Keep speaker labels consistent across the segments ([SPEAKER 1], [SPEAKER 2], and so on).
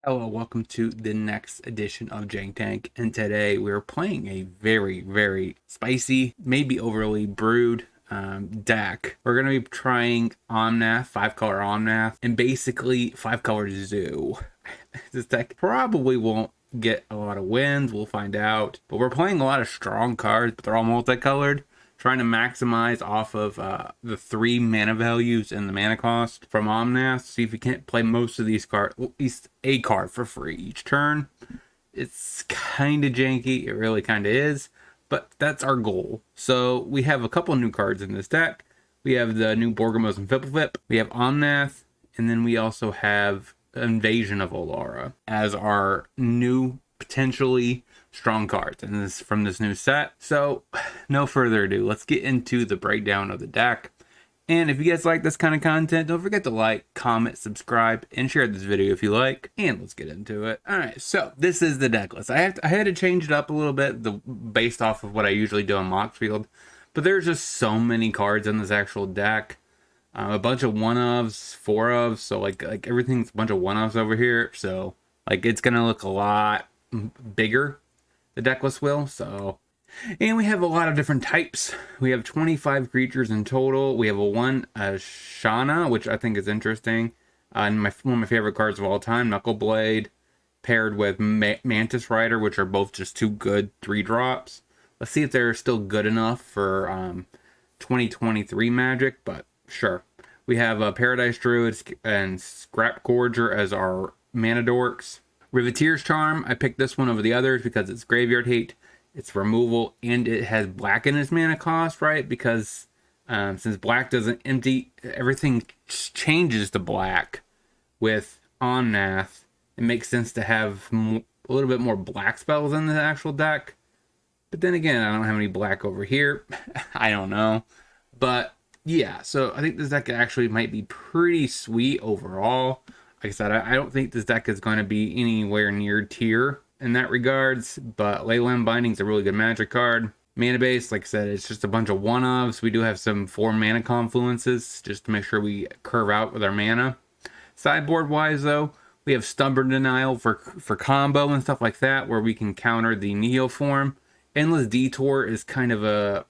[SPEAKER 1] Hello, welcome to the next edition of Jank, and today we're playing a very spicy, maybe overly brewed deck. We're going to be trying Omnath, 5-color Omnath, and basically 5-color Zoo. This deck probably won't get a lot of wins, we'll find out, but we're playing a lot of strong cards, but they're all multicolored. Trying to maximize off of the 3 mana values and the mana cost from Omnath. See if we can't play most of these cards, at least a card for free each turn. It's kind of janky, it really kind of is, but that's our goal. So we have a couple new cards in this deck. We have the new Borgamos and Fippleflip, we have Omnath, and then we also have Invasion of Olara as our new potentially strong cards and this from this new set. So no further ado, let's get into the breakdown of the deck. And if you guys like this kind of content, don't forget to like, comment, subscribe, and share this video if you like. And let's get into it. All right, so this is the deck list. I had to change it up a little bit, based off of what I usually do on Moxfield. But there's just so many cards in this actual deck. A bunch of one-ofs, four-ofs, so like everything's a bunch of one-offs over here. So like it's gonna look a lot bigger, the deck list will. So, and we have a lot of different types. We have 25 creatures in total. We have a Shana, which I think is interesting. And one of my favorite cards of all time, Knuckleblade, paired with Mantis Rider, which are both just 2 good 3-drops. Let's see if they're still good enough for 2023 Magic, but sure. We have Paradise Druid and Scrap Gorger as our mana dorks. Riveteer's Charm, I picked this one over the others because it's graveyard hate, it's removal, and it has black in its mana cost, right? Because since black doesn't empty, everything changes to black with Omnath. It makes sense to have a little bit more black spells in the actual deck. But then again, I don't have any black over here. I don't know. But yeah, so I think this deck actually might be pretty sweet overall. Like I said, I don't think this deck is going to be anywhere near tier in that regards, but Leyline Binding is a really good Magic card. Mana base, like I said, it's just a bunch of one-ofs. We do have some 4 mana confluences just to make sure we curve out with our mana. Sideboard-wise, though, we have Stubborn Denial for combo and stuff like that, where we can counter the Neoform. Endless Detour is kind of a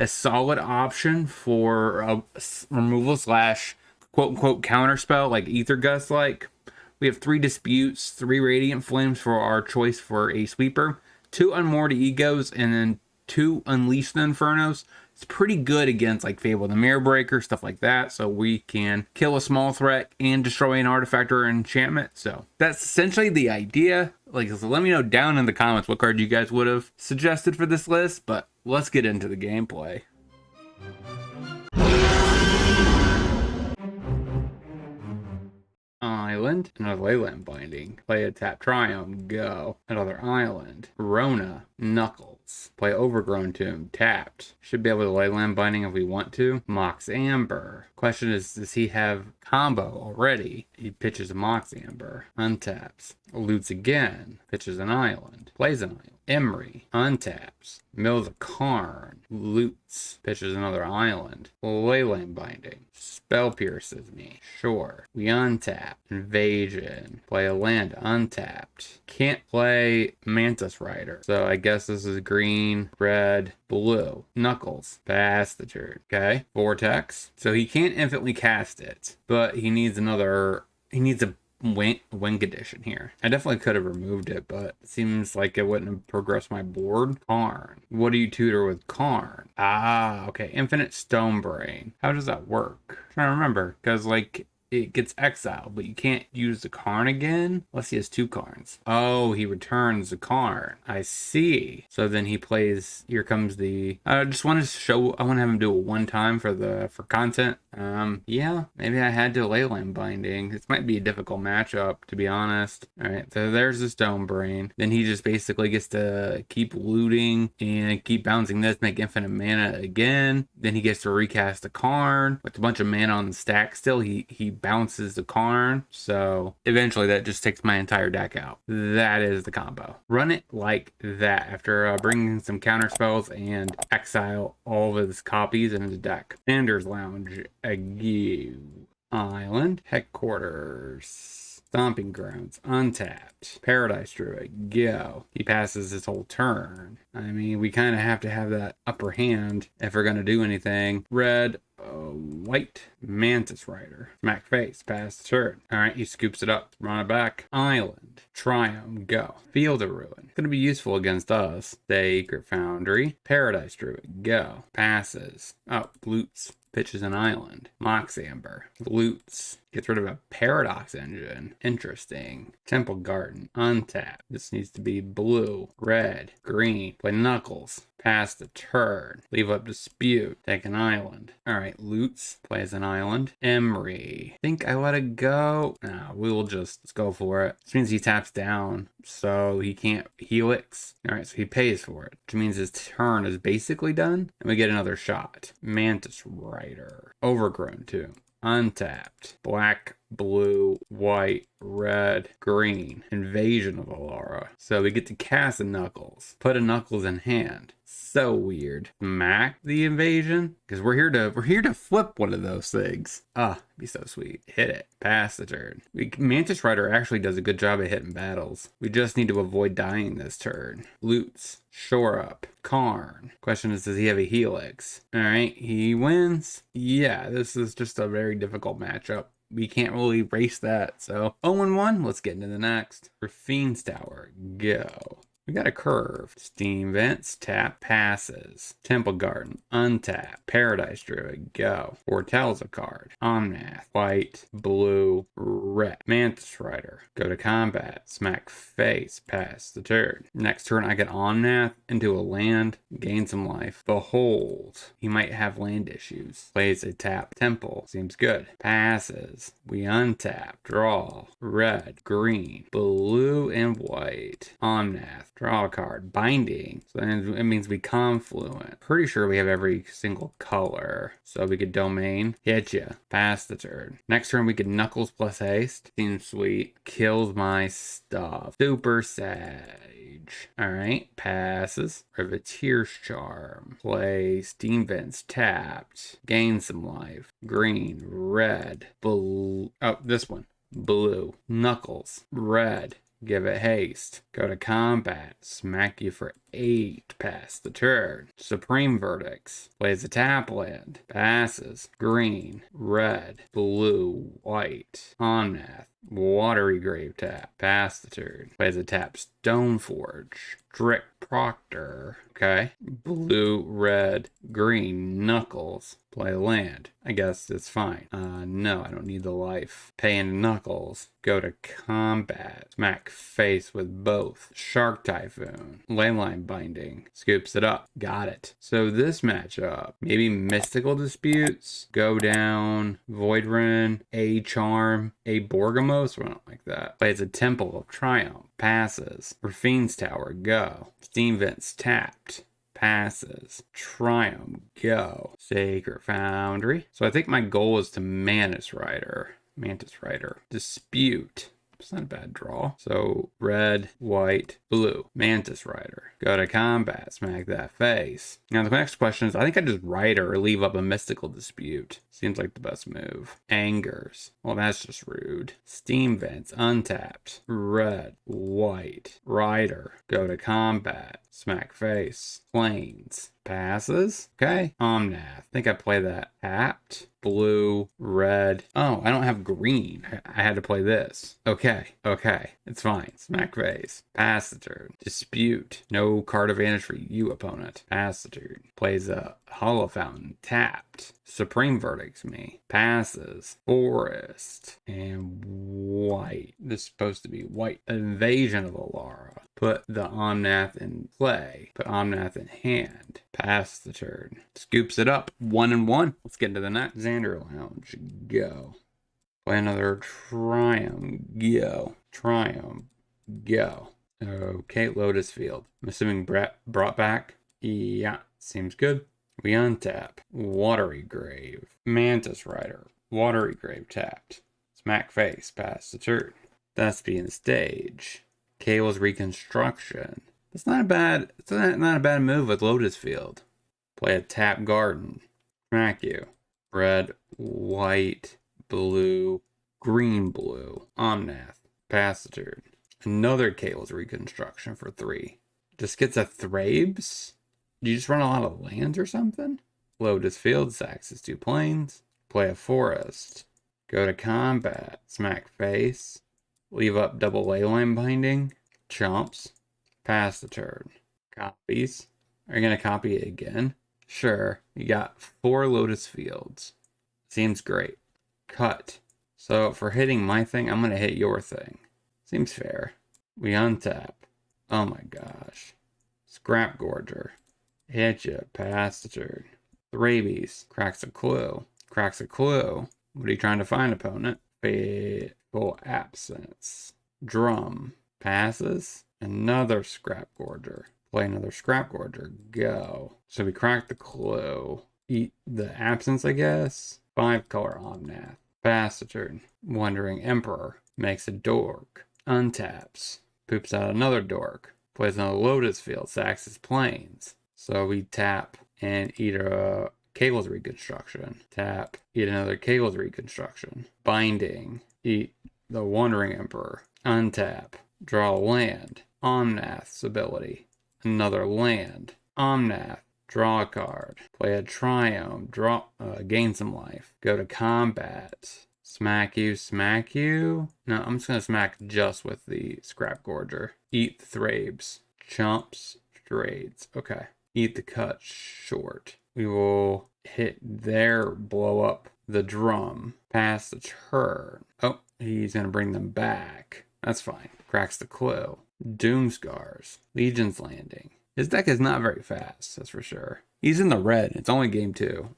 [SPEAKER 1] solid option for a removal slash quote-unquote counterspell like Ether Gust like. We have 3 Disputes, 3 Radiant Flames for our choice for a sweeper, 2 Unmoored Egos, and then 2 Unleash the Infernos. It's pretty good against like Fable the Mirror Breaker, stuff like that, so we can kill a small threat and destroy an artifact or enchantment. So that's essentially the idea. Like, so let me know down in the comments what card you guys would have suggested for this list, but let's get into the gameplay. Island, another Leyland Binding, play a tap Triumph, go. Another island, Rona, Knuckles, play Overgrown Tomb, tapped. Should be able to Leyland Binding if we want to. Mox Amber. Question is, does he have combo already? He pitches a Mox Amber, untaps. Loots again, pitches an island, plays an island. Emery, untaps. Mills a Karn, loots, pitches another island. Leyland Binding, spell pierces me, sure. We untap. Invasion, play a land, untapped. Can't play Mantis Rider, so I guess this is green, red, blue. Knuckles, pass the turn, okay. Vortex, so he can't infinitely cast it, but he needs a Wing Condition here. I definitely could have removed it, but it seems like it wouldn't have progressed my board. Karn. What do you tutor with Karn? Ah, okay. Infinite Stone Brain. How does that work? I'm trying to remember, because like it gets exiled, but you can't use the Karn again unless he has 2 Karns. Oh, he returns the Karn. I see. So then he plays. Here comes the. I just want to show. I want to have him do it one time for content. Yeah, maybe I had to Leyland Binding. This might be a difficult matchup, to be honest. All right, so there's the Stone Brain. Then he just basically gets to keep looting and keep bouncing this, make infinite mana again. Then he gets to recast a Karn with a bunch of mana on the stack. Still, he bounces the Karn. So eventually, that just takes my entire deck out. That is the combo. Run it like that after bringing some counter spells and exile all of his copies into the deck. Sanders Lounge. Island Headquarters. Stomping Grounds, untapped. Paradise Druid, go. He passes his whole turn. I mean, we kind of have to have that upper hand if we're going to do anything. Red, white, Mantis Rider. Smack face, pass the turn. Alright, he scoops it up, run it back. Island, Triumph, go. Field of Ruin, gonna be useful against us. Sacred Foundry, Paradise Druid, go. Passes. Oh, loots. Pitches an island. Mox Amber. Loots. Gets rid of a Paradox Engine. Interesting. Temple Garden. Untap. This needs to be blue, red, green. Play Knuckles. Pass the turn. Leave up Dispute. Take an island. Alright, Loots. Plays an island. Emery. Think I let it go? No, we will just let's go for it. This means he taps down, so he can't Helix. Alright, so he pays for it, which means his turn is basically done, and we get another shot. Mantis Rider. Overgrown too. Untapped. Black, blue, white, red, green. Invasion of Alara. So we get to cast a Knuckles. Put a Knuckles in hand. So weird. Smack the invasion? Because we're here to flip one of those things. It'd be so sweet. Hit it. Pass the turn. Mantis Rider actually does a good job at hitting battles. We just need to avoid dying this turn. Loots. Shore up. Karn. Question is, does he have a Helix? Alright, he wins. Yeah, this is just a very difficult matchup. We can't really race that. So 0-1. Let's get into the next. For Fiend's Tower, go. We got a curve. Steam Vents, tap, passes. Temple Garden, untap. Paradise Druid, go. Foretells a card. Omnath, white, blue, red. Mantis Rider, go to combat. Smack face, pass the turn. Next turn, I get Omnath into a land, gain some life. Behold, he might have land issues. Plays a tap. Temple, seems good. Passes. We untap. Draw. Red, green, blue, and white. Omnath. Draw a card. Binding. So then it means we confluent. Pretty sure we have every single color. So we could domain. Hit ya. Pass the turn. Next turn we could Knuckles plus haste. Seems sweet. Kills my stuff. Super Sage. Alright. Passes. Privateer's Charm. Play Steam Vents tapped. Gain some life. Green. Red. Blue. Oh, this one. Blue. Knuckles. Red. Give it haste. Go to combat. Smack you for 8. Pass the turn. Supreme Verdicts. Plays a tap land. Passes. Green. Red. Blue. White. Omnath. Watery Grave tap. Pass the turn. Plays a tap. Stoneforge. Strict Proctor. Okay. Blue, red, green, Knuckles. Play land. I guess it's fine. No, I don't need the life. Pay in Knuckles. Go to combat. Smack face with both. Shark Typhoon. Leyline Binding. Scoops it up. Got it. So this matchup, maybe Mystical Disputes. Go down. Voidrun. A Charm. A Borgamos. I don't like that. Plays a Temple of Triumph. Passes. For Fiend's Tower. Go. Steam Vents tapped. Passes. Triumph, go. Sacred Foundry. So I think my goal is to Mantis Rider. Dispute. It's not a bad draw. So red, white, blue. Mantis Rider. Go to combat. Smack that face. Now the next question is, I think I just Rider or leave up a Mystical Dispute. Seems like the best move. Angers. Well, that's just rude. Steam Vents. Untapped. Red, white. Rider. Go to combat. Smack face. Plains. Passes. Okay. Omnath. I think I play that. Tapped. Blue. Red. Oh, I don't have green. I had to play this. Okay. It's fine. Smack face. Pass the turn. Dispute. No card advantage for you, opponent. Pass the turn. Plays a Hollow Fountain. Tapped. Supreme Verdicts me. Passes. Forest. And white. This is supposed to be white. Invasion of Alara. Put the Omnath in play. Put Omnath in hand. Pass the turn. Scoops it up. 1-1. Let's get into the next. Xander Lounge. Go. Play another Triumph. Go. Triumph. Go. Okay, Lotus Field. I'm assuming Brett brought back. Yeah, seems good. We untap. Watery Grave. Mantis Rider. Watery Grave tapped. Smack face. Pass the turn. Thespian Stage. Cable's Reconstruction. It's not a bad move with Lotus Field. Play a tap garden. Smack you. Red, white, blue, green, blue. Omnath. Pass the turn. Another Cable's Reconstruction for 3. Just gets a Thrabes? Do you just run a lot of lands or something? Lotus Field, sacks 2 planes. Play a forest. Go to combat. Smack face. Leave up double leyline binding. Chumps. Pass the turn. Copies. Are you going to copy it again? Sure. You got 4 Lotus Fields. Seems great. Cut. So for hitting my thing, I'm going to hit your thing. Seems fair. We untap. Oh my gosh. Scrap Gorger. Hit ya. Pass the turn. Thrabies. Cracks a clue. Cracks a clue. What are you trying to find, opponent? Fateful Absence. Drum. Passes. Another Scrap Gorger. Play another Scrap Gorger. Go. So we cracked the clue. Eat the absence, I guess. 5-color Omnath. Pass the turn. Wandering Emperor. Makes a dork. Untaps. Poops out another dork. Plays another Lotus Field. Sacks his planes. So we tap and eat a Cable's Reconstruction. Tap. Eat another Cable's Reconstruction. Binding. Eat the Wandering Emperor. Untap. Draw a land. Omnath's ability. Another land. Omnath. Draw a card. Play a Triumph. Gain some life. Go to combat. Smack you, smack you. No, I'm just going to smack just with the Scrap Gorger. Eat the Thrabes. Chumps. Trades. Okay. Eat the cut short. We will hit there, blow up the drum. Pass the turn. Oh, he's going to bring them back. That's fine. Cracks the clue. Doomscars. Legion's Landing. His deck is not very fast, that's for sure. He's in the red. It's only game 2.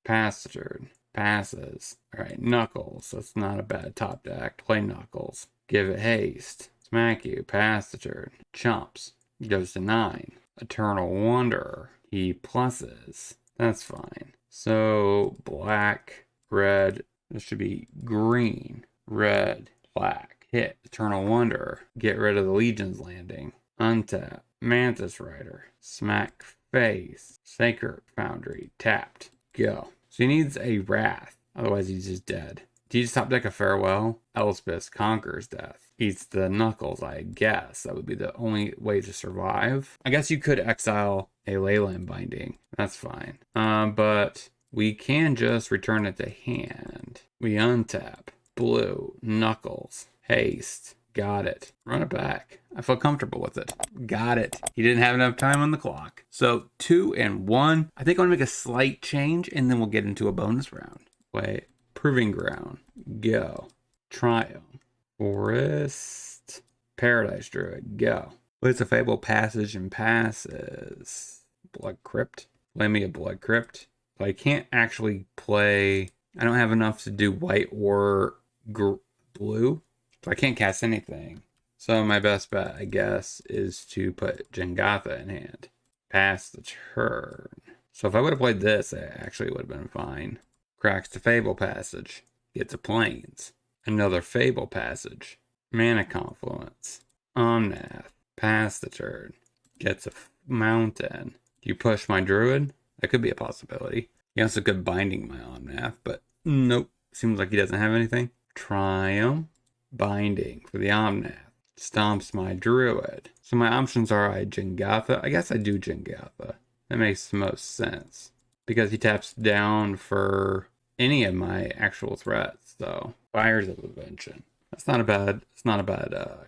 [SPEAKER 1] Pass the turn. Passes. Alright, Knuckles. That's not a bad top deck. Play Knuckles. Give it haste. Smack you. Pass the turn. Chumps. Goes to 9. Eternal Wanderer. He pluses. That's fine. So, black, red. This should be green, red, black. Hit. Eternal Wanderer. Get rid of the Legion's Landing. Untap. Mantis Rider. Smack face. Sacred Foundry. Tapped. Go. So he needs a Wrath. Otherwise he's just dead. Do you just top deck a Farewell? Elspeth conquers death. Eats the Knuckles, I guess. That would be the only way to survive. I guess you could exile a Leyland Binding. That's fine. But we can just return it to hand. We untap. Blue. Knuckles. Haste. Got it. Run it back. I feel comfortable with it. Got it. He didn't have enough time on the clock. So 2 and 1. I think I want to make a slight change and then we'll get into a bonus round. Wait. Proving Ground. Go. Triumph. Forest. Paradise Druid. Go. What's a Fable Passage and passes? Blood Crypt. Play me a Blood Crypt. But I can't actually play. I don't have enough to do white or blue. So I can't cast anything. So my best bet, I guess, is to put Jengatha in hand. Pass the turn. So if I would have played this, it actually would have been fine. Cracks the Fable Passage. Gets a Plains. Another Fable Passage. Mana Confluence. Omnath. Pass the turn. Gets a Mountain. Do you push my Druid? That could be a possibility. He also could Binding my Omnath, but nope. Seems like he doesn't have anything. Triumph. Binding for the Omnath. Stomps my Druid. So my options are I Jengatha. I guess I do Jengatha. That makes the most sense. Because he taps down for any of my actual threats. So Fires of Invention. It's not a bad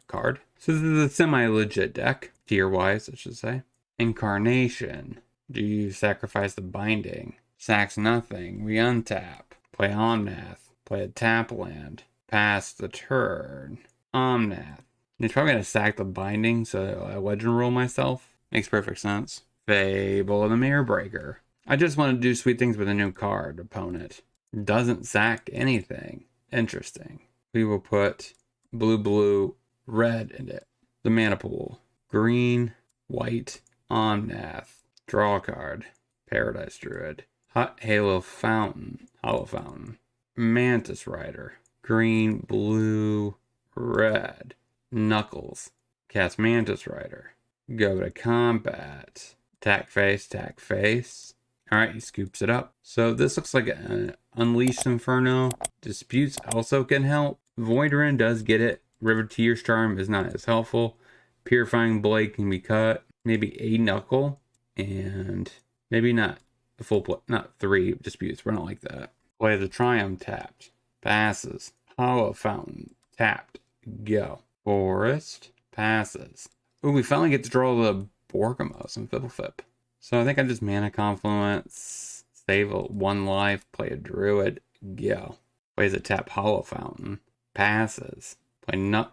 [SPEAKER 1] card. So this is a semi-legit deck. Tier-wise, I should say. Incarnation. Do you sacrifice the Binding? Sacks nothing. We untap. Play Omnath. Play a tap land. Pass the turn. Omnath. He's probably going to sack the Binding, so I legend roll myself. Makes perfect sense. Fable of the Mirror Breaker. I just want to do sweet things with a new card, opponent. Doesn't sack anything. Interesting. We will put blue, blue, red in it. The mana pool. Green, white, Omnath. Draw a card. Paradise Druid. Hot Halo Fountain. Hollow Fountain. Mantis Rider. Green, blue, red. Knuckles. Cast Mantis Rider. Go to combat. Tack face, tack face. Alright, he scoops it up. So this looks like an Unleashed Inferno. Disputes also can help. Voidryn does get it River Tears Charm is not as helpful. Purifying Blade can be cut. Maybe a Knuckle. And maybe not a full play. Not 3 Disputes. We're not like that. Play the Triumph tapped. Passes. Hollow Fountain tapped. Go. Forest. Passes. Ooh, we finally get to draw the Borgamos and Fiddlefip. So I think I just Mana Confluence, save 1 life, play a Druid, go. Plays a tap Hollow Fountain, passes. Play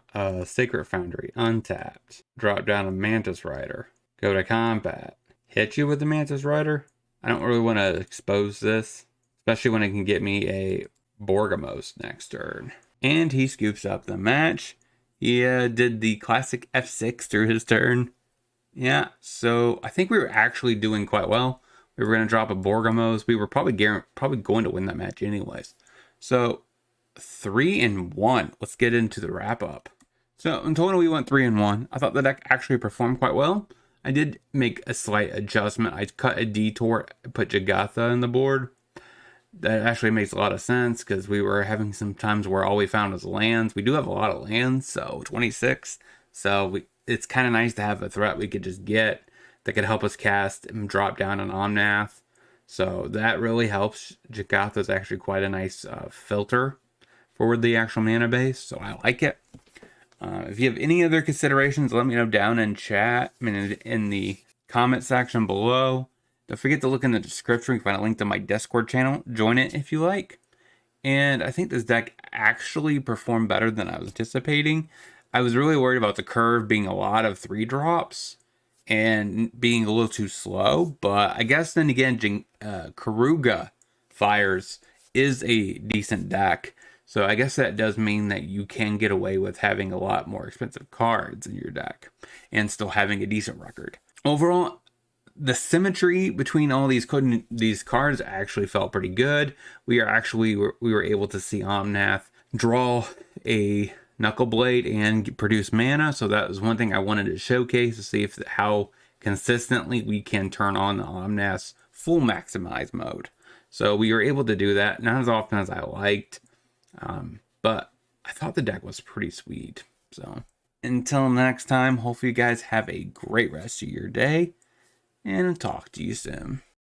[SPEAKER 1] Sacred Foundry, untapped. Drop down a Mantis Rider, go to combat. Hit you with the Mantis Rider? I don't really want to expose this, especially when it can get me a Borgamos next turn. And he scoops up the match. He did the classic F6 through his turn. Yeah, so I think we were actually doing quite well. We were going to drop a Borgamos. We were probably going to win that match anyways. So 3-1. Let's get into the wrap up. So in total, we went 3-1. I thought the deck actually performed quite well. I did make a slight adjustment. I cut a detour, put Jagatha in the board. That actually makes a lot of sense because we were having some times where all we found was lands. We do have a lot of lands, so 26. So it's kind of nice to have a threat we could just get that could help us cast and drop down an Omnath. So that really helps. Jagatha is actually quite a nice filter for the actual mana base, so I like it. If you have any other considerations, let me know down in chat. In the comment section below. Don't forget to look in the description. You can find a link to my Discord channel. Join it if you like. And I think this deck actually performed better than I was anticipating. I was really worried about the curve being a lot of 3-drops and being a little too slow. But I guess then again, Karuga Fires is a decent deck. So I guess that does mean that you can get away with having a lot more expensive cards in your deck and still having a decent record. Overall, the symmetry between all these cards actually felt pretty good. We were able to see Omnath draw a Knuckle Blade and produce mana, so that was one thing I wanted to showcase to see how consistently we can turn on the Omnath's full maximize mode. So we were able to do that, not as often as I liked, but I thought the deck was pretty sweet. So until next time, hopefully you guys have a great rest of your day, and talk to you soon.